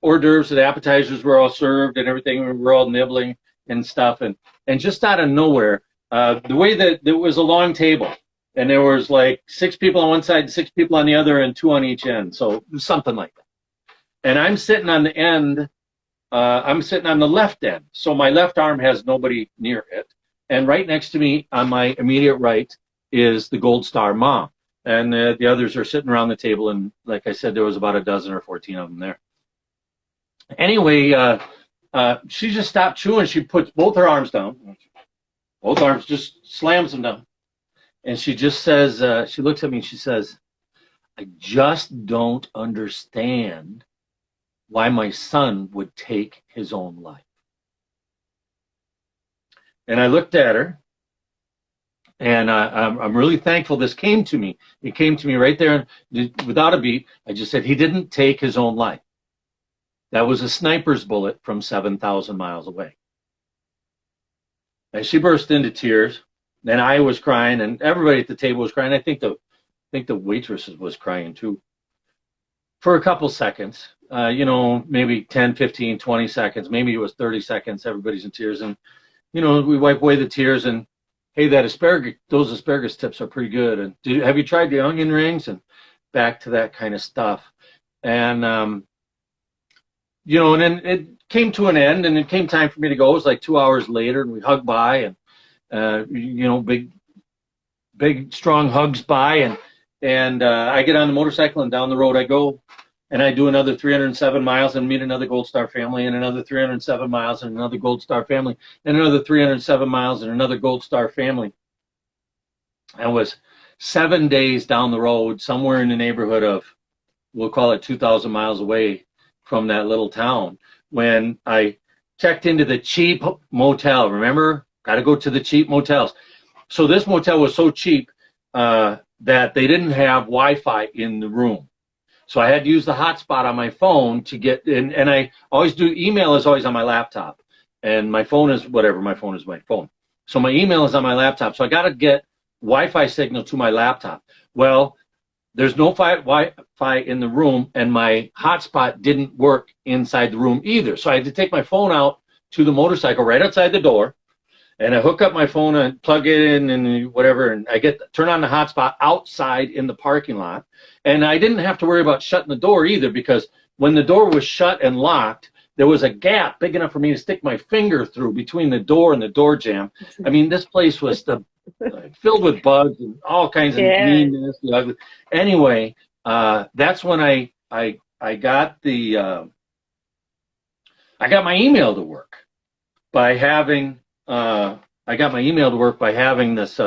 hors d'oeuvres, the appetizers were all served and everything. We were all nibbling and stuff, and just out of nowhere, the way that there was a long table, and there was like 6 people on one side and 6 people on the other, and 2 on each end, so something like that. And I'm sitting on the end. I'm sitting on the left end, so my left arm has nobody near it, and right next to me on my immediate right is the Gold Star mom, and the others are sitting around the table, and like I said, there was about a dozen or 14 of them there. Anyway, she just stopped chewing. She puts both her arms down. Both arms, just slams them down. And she just says, she looks at me and she says, "I just don't understand why my son would take his own life." And I looked at her, and I'm really thankful this came to me. It came to me right there without a beat. I just said, "He didn't take his own life. That was a sniper's bullet from 7,000 miles away." And she burst into tears. Then I was crying, and everybody at the table was crying. I think the waitress was crying too. For a couple seconds, maybe 10, 15, 20 seconds, maybe it was 30 seconds. Everybody's in tears, and we wipe away the tears, and hey, those asparagus tips are pretty good. And have you tried the onion rings? And back to that kind of stuff. And and then it came to an end, and it came time for me to go. It was like 2 hours later, and we hugged by, and big strong hugs by, and I get on the motorcycle, and down the road I go, and I do another 307 miles and meet another Gold Star family, and another 307 miles and another Gold Star family, and another 307 miles and another Gold Star family. I was 7 days down the road, somewhere in the neighborhood of, we'll call it 2,000 miles away from that little town, when I checked into the cheap motel. Remember, got to go to the cheap motels. So this motel was so cheap that they didn't have Wi-Fi in the room. So I had to use the hotspot on my phone to get in, and I always do, email is always on my laptop, and my phone is whatever, my phone is my phone. So my email is on my laptop. So I got to get Wi-Fi signal to my laptop. Well, there's no Wi-Fi in the room, and my hotspot didn't work inside the room either. So I had to take my phone out to the motorcycle right outside the door, and I hook up my phone and plug it in and whatever, and I turn on the hotspot outside in the parking lot. And I didn't have to worry about shutting the door either, because when the door was shut and locked, there was a gap big enough for me to stick my finger through between the door and the door jamb. I mean, this place was filled with bugs and all kinds of meanness. Anyway, that's when I got I got my email to work by having this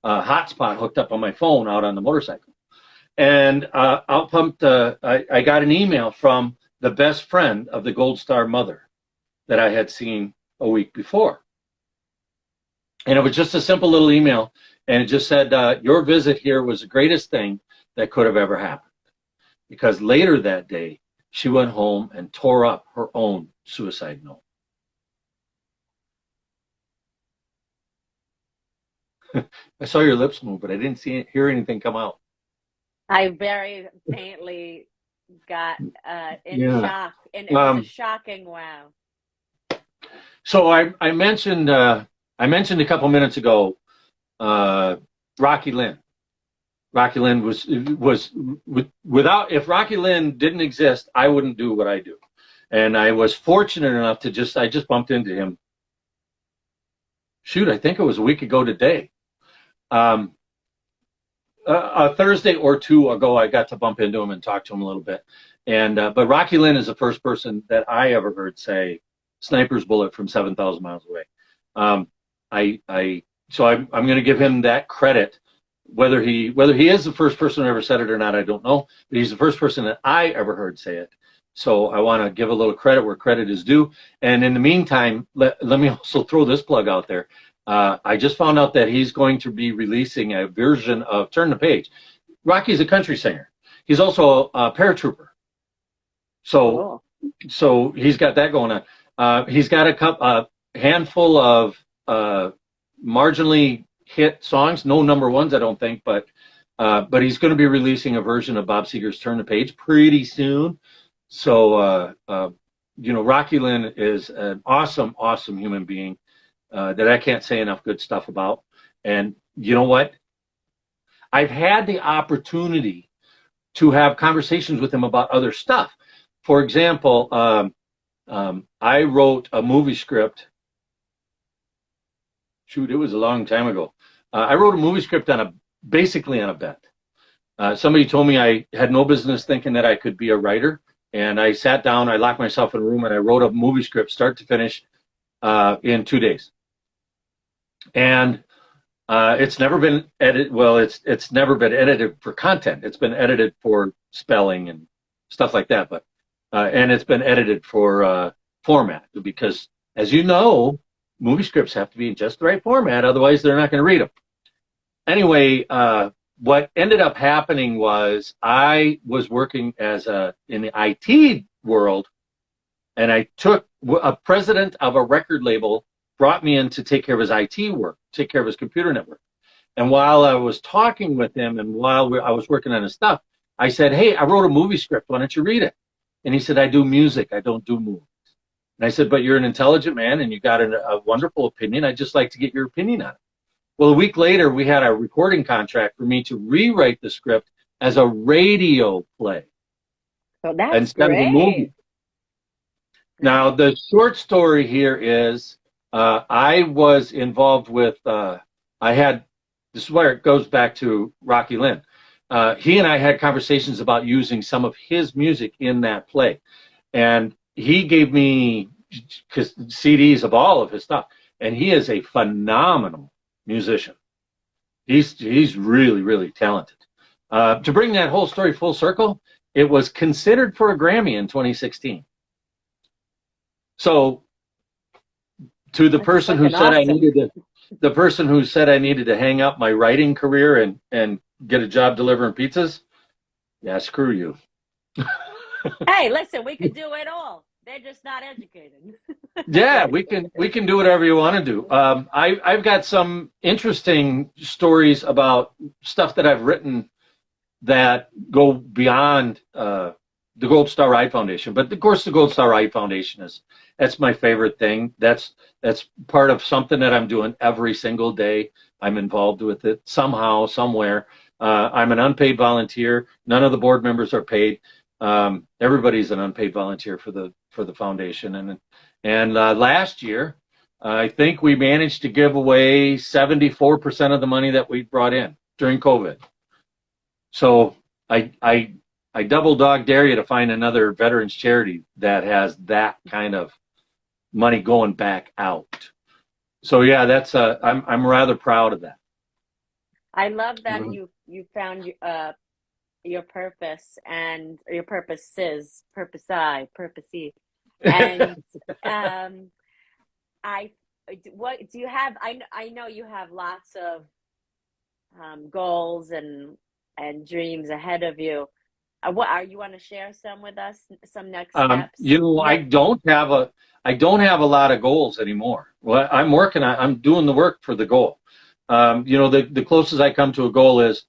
hotspot hooked up on my phone out on the motorcycle. And I got an email from the best friend of the Gold Star mother that I had seen a week before. And it was just a simple little email, and it just said, your visit here was the greatest thing that could have ever happened. Because later that day, she went home and tore up her own suicide note. I saw your lips move, but I didn't hear anything come out. I very faintly got in shock, and it was a shocking wow. So I mentioned a couple minutes ago Rocky Lynn. Rocky Lynn was without, if Rocky Lynn didn't exist, I wouldn't do what I do. And I was fortunate enough to I just bumped into him. Shoot, I think it was a week ago today. A Thursday or two ago, I got to bump into him and talk to him a little bit. And but Rocky Lynn is the first person that I ever heard say sniper's bullet from 7,000 miles away. So I'm going to give him that credit. Whether he is the first person who ever said it or not, I don't know. But he's the first person that I ever heard say it. So I want to give a little credit where credit is due. And in the meantime, let me also throw this plug out there. I just found out that he's going to be releasing a version of Turn the Page. Rocky's a country singer. He's also a paratrooper. So he's got that going on. He's got a handful of marginally hit songs, no number ones, I don't think, but he's going to be releasing a version of Bob Seger's Turn the Page pretty soon. So, Rocky Lynn is an awesome, awesome human being that I can't say enough good stuff about. And you know what? I've had the opportunity to have conversations with him about other stuff. For example, I wrote a movie script. Shoot, it was a long time ago. I wrote a movie script basically on a bet. Somebody told me I had no business thinking that I could be a writer. And I sat down, I locked myself in a room, and I wrote a movie script start to finish in 2 days. And it's never been edited. Well, it's never been edited for content. It's been edited for spelling and stuff like that. But and it's been edited for format, because, as you know, movie scripts have to be in just the right format. Otherwise, they're not going to read them. Anyway, what ended up happening was I was working in the IT world, and I took a president of a record label brought me in to take care of his IT work, take care of his computer network. And while I was talking with him and while I was working on his stuff, I said, hey, I wrote a movie script. Why don't you read it? And he said, I do music. I don't do movies. And I said, but you're an intelligent man and you got a wonderful opinion. I'd just like to get your opinion on it. Well, a week later, we had a recording contract for me to rewrite the script as a radio play. Oh, that's instead great. of a movie. Now, the short story here is I was involved with, this is where it goes back to Rocky Lynn. He and I had conversations about using some of his music in that play. And he gave me CDs of all of his stuff. And he is a phenomenal musician. He's really, really talented. To bring that whole story full circle, it was considered for a Grammy in 2016. So, to the person who said awesome. The person who said I needed to hang up my writing career and get a job delivering pizzas, yeah, screw you. Hey, listen, we could do it all. They're just not educated. Yeah, we can do whatever you want to do. I've got some interesting stories about stuff that I've written that go beyond the Gold Star Ride Foundation. But of course, the Gold Star Ride Foundation that's my favorite thing. That's part of something that I'm doing every single day. I'm involved with it somehow, somewhere. I'm an unpaid volunteer. None of the board members are paid. Everybody's an unpaid volunteer for the foundation. And last year, I think we managed to give away 74% of the money that we brought in during COVID. So I double dog dare you to find another veterans charity that has that kind of money going back out. So yeah, that's I'm rather proud of that. I love that you found your purpose and your purposes, purposey, and what do you have? I know you have lots of goals and dreams ahead of you. What are you want to share some with us? Some next steps? I don't have a lot of goals anymore. Well, I'm doing the work for the goal. The closest I come to a goal is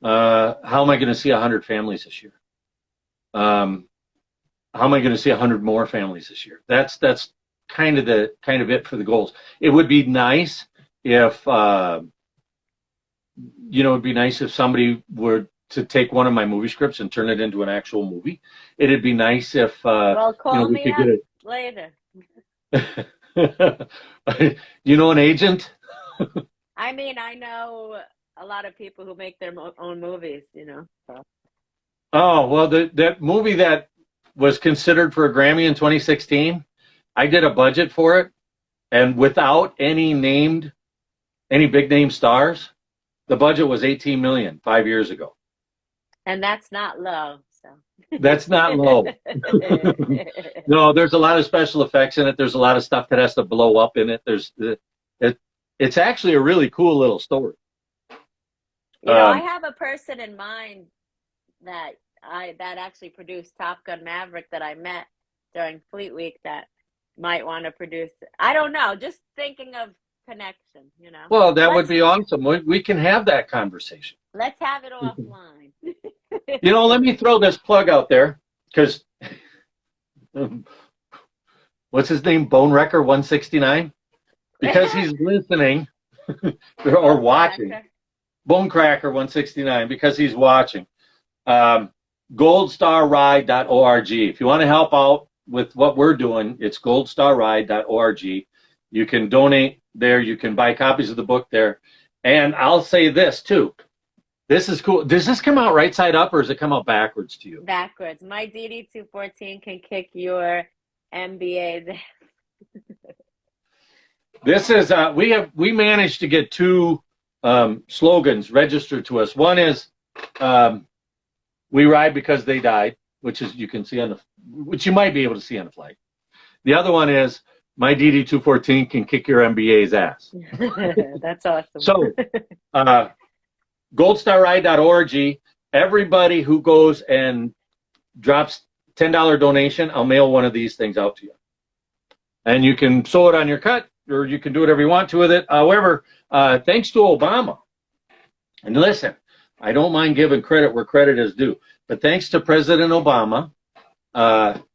how am I going to see 100 families this year? How am I going to see 100 more families this year? That's kind of it for the goals. It would be nice if it'd be nice if somebody were to take one of my movie scripts and turn it into an actual movie. It'd be nice if well, call we me could up later. An agent? I mean, I know a lot of people who make their own movies, So. Oh, well, that movie that was considered for a Grammy in 2016, I did a budget for it, and without any big name stars, the budget was $18 million 5 years ago. And that's not low, so. That's not low. No, there's a lot of special effects in it. There's a lot of stuff that has to blow up in it. It's actually a really cool little story. I have a person in mind that actually produced Top Gun Maverick that I met during Fleet Week that might want to produce. I don't know, just thinking of connection, Well, that would be awesome. We can have that conversation. Let's have it offline. Let me throw this plug out there because what's his name? Bone Wrecker 169? Because he's listening or watching. Bone Cracker 169 because he's watching. goldstarride.org. If you want to help out with what we're doing, it's goldstarride.org. You can donate there. You can buy copies of the book there. And I'll say this too. This is cool. Does this come out right side up or does it come out backwards to you? Backwards. My DD214 can kick your MBA's. This is we managed to get two slogans registered to us. One is we ride because they died, which you can see which you might be able to see on the flag. The other one is my DD214 can kick your MBA's ass. That's awesome. So goldstarride.org. Everybody who goes and drops $10 donation, I'll mail one of these things out to you. And you can sew it on your cut, or you can do whatever you want to with it. However, thanks to Obama, and listen, I don't mind giving credit where credit is due, but thanks to President Obama,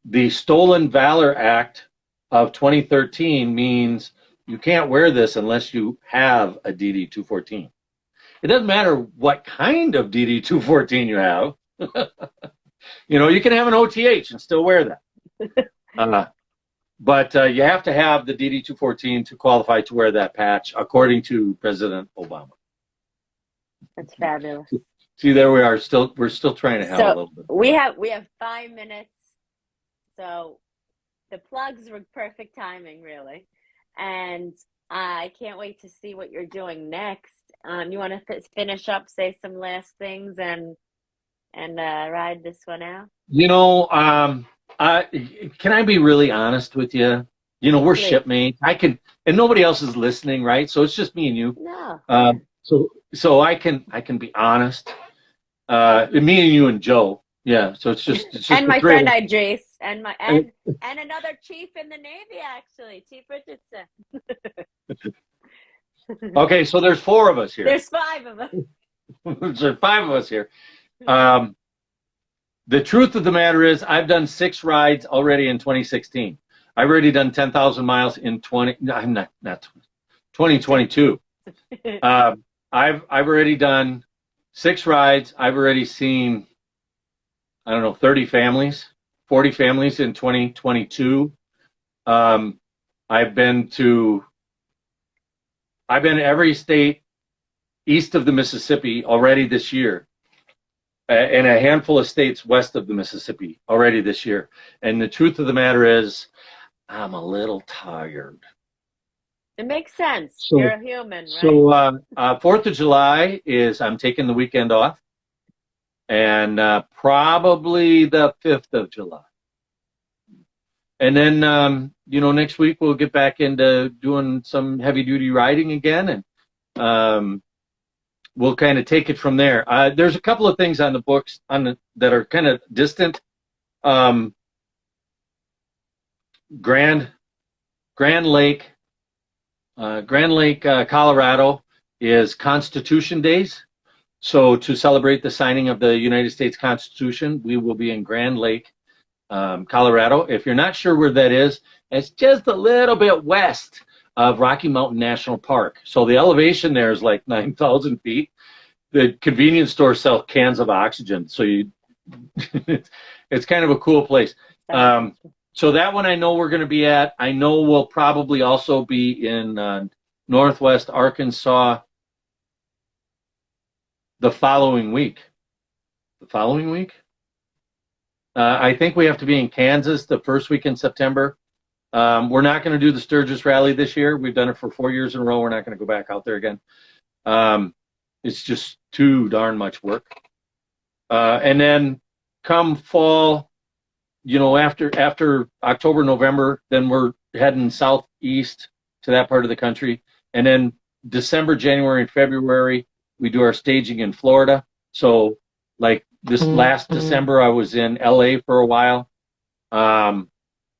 the Stolen Valor Act of 2013 means you can't wear this unless you have a DD214. It doesn't matter what kind of DD214 you have. You can have an OTH and still wear that. But you have to have the DD214 to qualify to wear that patch, according to President Obama. That's fabulous. See, there we are. We're still trying to have a little bit. We have 5 minutes. So the plugs were perfect timing, really. And I can't wait to see what you're doing next. You want to finish up, say some last things, and ride this one out? Can I be really honest with you? We're shipmates. And nobody else is listening, right? So it's just me and you. No. So I can be honest. Me and you and Joe. Yeah. So it's just and my friend Idris. and another chief in the Navy, actually, Chief Richardson. Okay, so there's 4 of us here. There's 5 of us. There's 5 of us here. The truth of the matter is, I've done 6 rides already in 2016. I've already done 10,000 miles in 2022. I've already done 6 rides. I've already seen, I don't know, 30 families, 40 families in 2022. I've been every state east of the Mississippi already this year, and a handful of states west of the Mississippi already this year. And the truth of the matter is, I'm a little tired. It makes sense. So, you're a human, right? So 4th of July is, I'm taking the weekend off, and probably the 5th of July. And then, next week we'll get back into doing some heavy-duty riding again, and we'll kind of take it from there. There's a couple of things on the books that are kind of distant. Grand Lake, Colorado is Constitution Days. So to celebrate the signing of the United States Constitution, we will be in Grand Lake, Colorado. If you're not sure where that is, it's just a little bit west of Rocky Mountain National Park. So the elevation there is like 9,000 feet. The convenience store sells cans of oxygen. So it's kind of a cool place. So that one I know we're going to be at. I know we'll probably also be in Northwest Arkansas the following week. I think we have to be in Kansas the first week in September. We're not going to do the Sturgis Rally this year. We've done it for 4 years in a row. We're not going to go back out there again. It's just too darn much work. And then come fall, after October, November, then we're heading southeast to that part of the country. And then December, January, and February, we do our staging in Florida. So like this last December, I was in LA for a while. I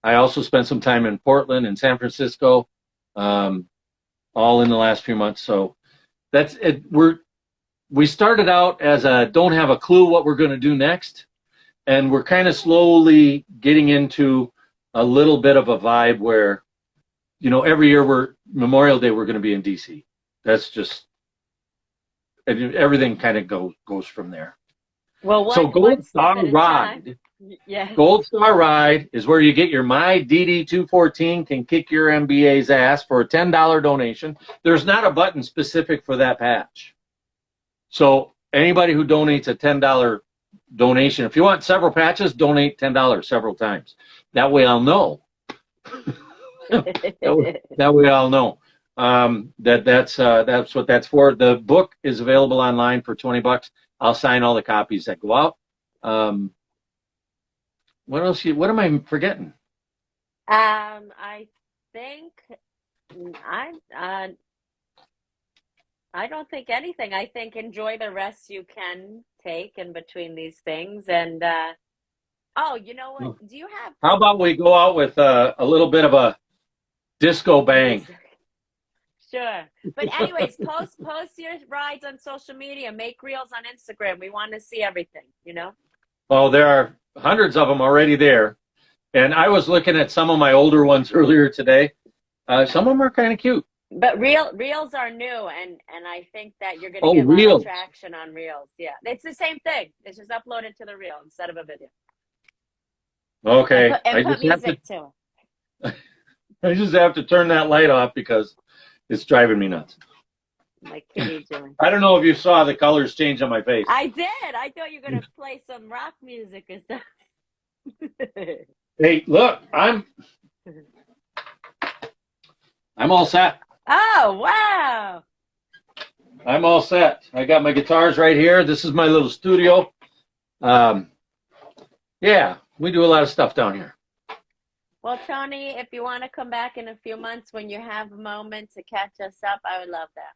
also spent some time in Portland and San Francisco, all in the last few months. So that's it. We started out as don't have a clue what we're going to do next. And we're kind of slowly getting into a little bit of a vibe where, every year Memorial Day, we're going to be in DC. That's just, everything kind of goes from there. Well, so Gold Star Ride. Yes. Gold Star Ride is where you get your My DD214 can kick your MBA's ass for a $10 donation. There's not a button specific for that patch. So anybody who donates a $10 donation, if you want several patches, donate $10 several times. That way I'll know. that way I'll know that's what that's for. The book is available online for $20. I'll sign all the copies that go out. What else? What am I forgetting? I think I don't think anything. I think enjoy the rest you can take in between these things. And you know what? Do you have? How about we go out with a little bit of a disco bang? Sure. But anyways, post your rides on social media. Make reels on Instagram. We want to see everything. Well, there are hundreds of them already there, and I was looking at some of my older ones earlier today. Some of them are kind of cute. But reels are new, and I think that you're going to get a lot of traction on reels. Yeah, it's the same thing. It's just uploaded to the reel instead of a video. Okay. And put music to it. I just have to turn that light off because it's driving me nuts. My kitty doing. I don't know if you saw the colors change on my face. I did. I thought you were going to play some rock music or stuff. Hey, look, I'm all set. Oh, wow. I'm all set. I got my guitars right here. This is my little studio. Yeah, we do a lot of stuff down here. Well, Tony, if you want to come back in a few months when you have a moment to catch us up, I would love that.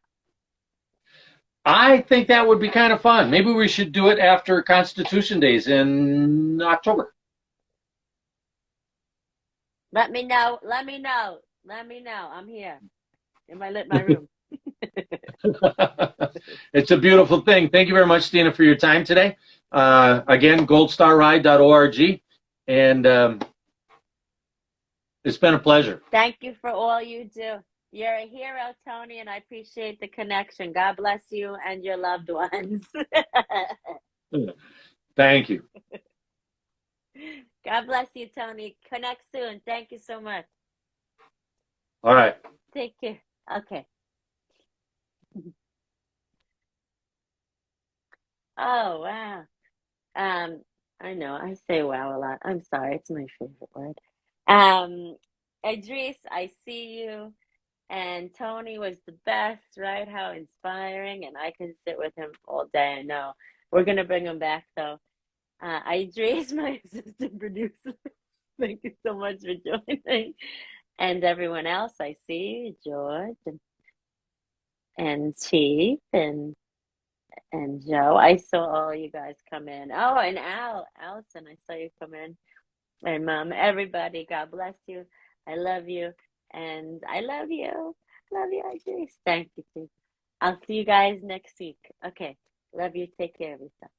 I think that would be kind of fun. Maybe we should do it after Constitution Days in October. Let me know. Let me know. Let me know. I'm here in my room. It's a beautiful thing. Thank you very much, Stina, for your time today. Again, goldstarride.org. And it's been a pleasure. Thank you for all you do. You're a hero, Tony, and I appreciate the connection. God bless you and your loved ones. Thank you. God bless you, Tony. Connect soon. Thank you so much. All right. Take care. Okay. Oh, wow. I know I say wow a lot. I'm sorry, it's my favorite word. Idris, I see you. And Tony was the best, right? How inspiring. And I can sit with him all day. I know. We're gonna bring him back though. Idris, my assistant producer. Thank you so much for joining. And everyone else, I see you, George and Chief and Joe. I saw all you guys come in. Oh, and Allison, I saw you come in. And Mom, everybody, God bless you. I love you. And I love you. Love you, Idris. Thank you, Chief. I'll see you guys next week. Okay. Love you. Take care of yourself.